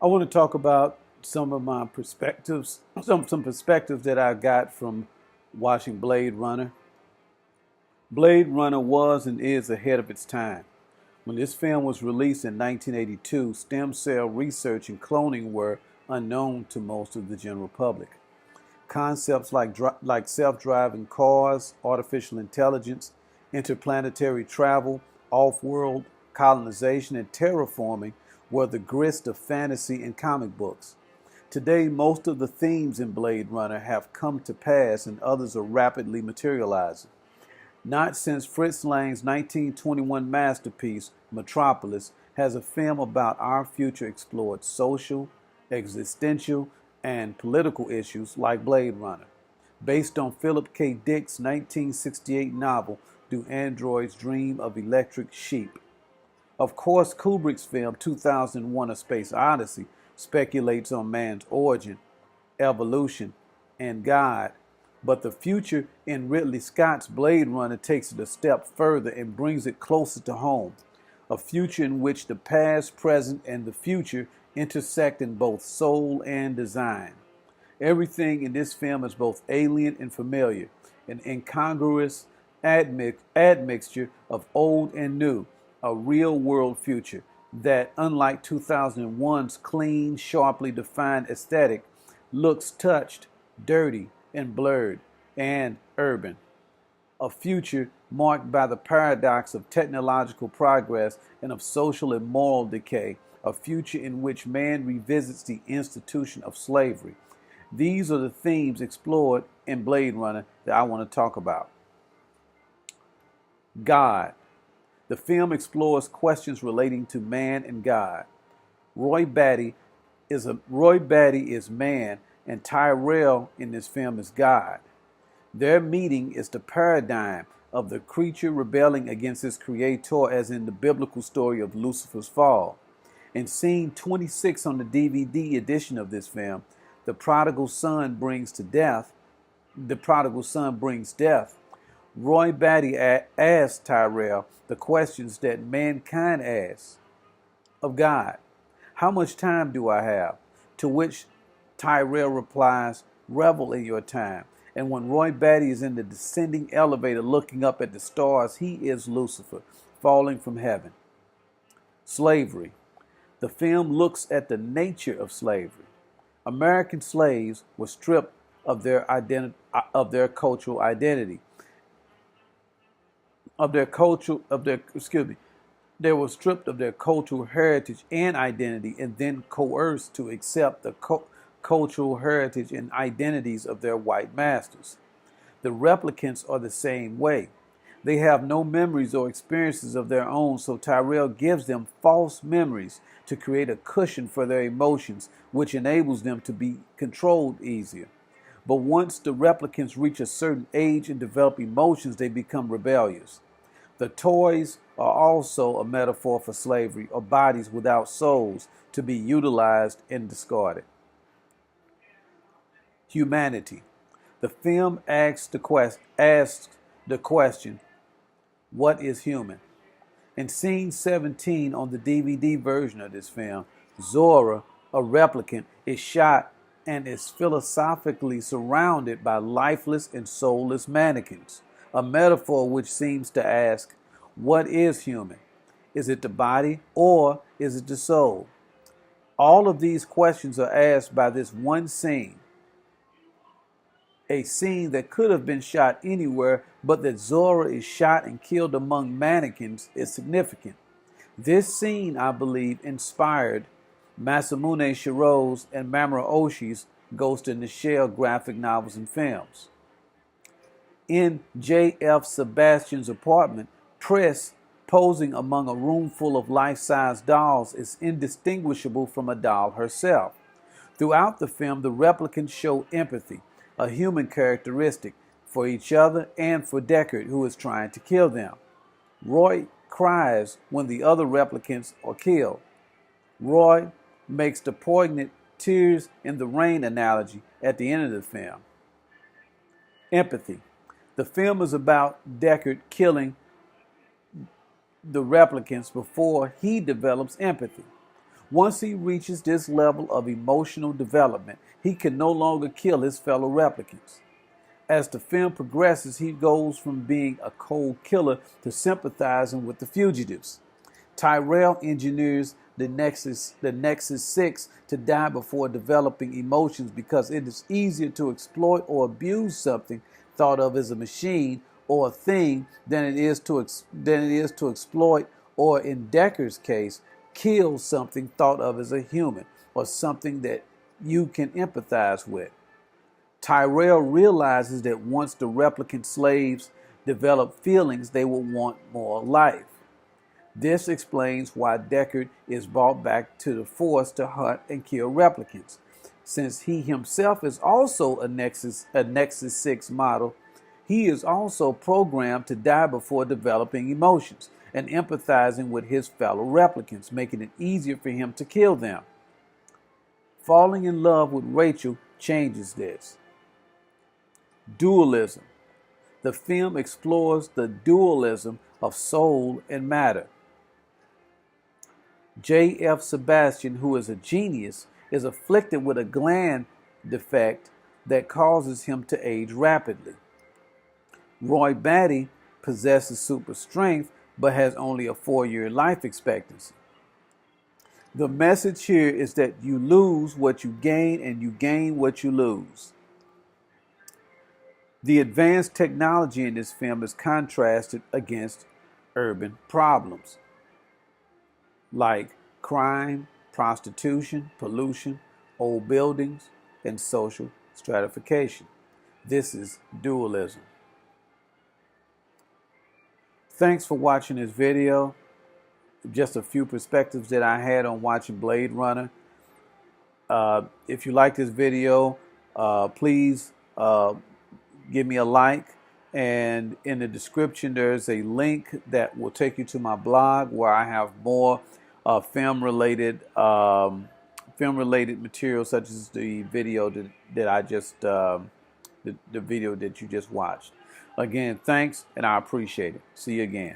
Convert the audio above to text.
I want to talk about some of my perspectives, some perspectives that I got from watching Blade Runner. Blade Runner was and is ahead of its time. When this film was released in 1982, stem cell research and cloning were unknown to most of the general public. Concepts like self-driving cars, artificial intelligence, interplanetary travel, off-world colonization, and terraforming were the grist of fantasy and comic books. Today, most of the themes in Blade Runner have come to pass and others are rapidly materializing. Not since Fritz Lang's 1921 masterpiece, Metropolis, has a film about our future explored social, existential, and political issues like Blade Runner. Based on Philip K. Dick's 1968 novel, Do Androids Dream of Electric Sheep? Of course, Kubrick's film 2001 A Space Odyssey speculates on man's origin, evolution, and God, but the future in Ridley Scott's Blade Runner takes it a step further and brings it closer to home. A future in which the past, present, and the future intersect in both soul and design. Everything in this film is both alien and familiar, an incongruous admixture of old and new, a real-world future that, unlike 2001's clean, sharply defined aesthetic, looks touched, dirty, and blurred, and urban. A future marked by the paradox of technological progress and of social and moral decay, a future in which man revisits the institution of slavery. These are the themes explored in Blade Runner that I want to talk about. God. The film explores questions relating to man and God. Roy Batty is man, and Tyrell in this film is God. Their meeting is the paradigm of the creature rebelling against his creator, as in the biblical story of Lucifer's fall. In scene 26 on the DVD edition of this film, the prodigal son brings death. Roy Batty asks Tyrell the questions that mankind asks of God. How much time do I have? To which Tyrell replies, revel in your time. And when Roy Batty is in the descending elevator looking up at the stars, he is Lucifer, falling from heaven. Slavery. The film looks at the nature of slavery. American slaves were stripped of their cultural identity. They were stripped of their cultural heritage and identity, and then coerced to accept the cultural heritage and identities of their white masters. The replicants are the same way. They have no memories or experiences of their own, so Tyrell gives them false memories to create a cushion for their emotions, which enables them to be controlled easier. But once the replicants reach a certain age and develop emotions, they become rebellious. The toys are also a metaphor for slavery, or bodies without souls to be utilized and discarded. Humanity. The film asks the question, what is human? In scene 17 on the DVD version of this film, Zora, a replicant, is shot and is philosophically surrounded by lifeless and soulless mannequins, a metaphor which seems to ask, what is human? Is it the body or is it the soul? All of these questions are asked by this one scene, a scene that could have been shot anywhere, but that Zora is shot and killed among mannequins is significant. This scene, I believe, inspired Masamune Shirow's and Mamoru Oshii's Ghost in the Shell graphic novels and films. In J.F. Sebastian's apartment, Triss, posing among a room full of life-size dolls, is indistinguishable from a doll herself. Throughout the film, the replicants show empathy, a human characteristic, for each other and for Deckard, who is trying to kill them. Roy cries when the other replicants are killed. Roy makes the poignant tears in the rain analogy at the end of the film. Empathy. The film is about Deckard killing the replicants before he develops empathy. Once he reaches this level of emotional development, he can no longer kill his fellow replicants. As the film progresses, he goes from being a cold killer to sympathizing with the fugitives. Tyrell engineers the Nexus 6 to die before developing emotions because it is easier to exploit or abuse something thought of as a machine or a thing than it is to exploit or, in Decker's case, kill something thought of as a human or something that you can empathize with. Tyrell realizes that once the replicant slaves develop feelings, they will want more life. This explains why Deckard is brought back to the Force to hunt and kill replicants. Since he himself is also a Nexus 6 model, he is also programmed to die before developing emotions and empathizing with his fellow replicants, making it easier for him to kill them. Falling in love with Rachel changes this. Dualism. The film explores the dualism of soul and matter. J.F. Sebastian, who is a genius, is afflicted with a gland defect that causes him to age rapidly. Roy Batty possesses super strength but has only a 4-year life expectancy. The message here is that you lose what you gain and you gain what you lose. The advanced technology in this film is contrasted against urban problems like crime, prostitution, pollution, old buildings, and social stratification. This is dualism. Thanks for watching this video. Just a few perspectives that I had on watching Blade Runner. If you like this video, please give me a like, and in the description there's a link that will take you to my blog where I have more film related material, such as the video that I just the video that you just watched. Again, thanks, and I appreciate it. See you again.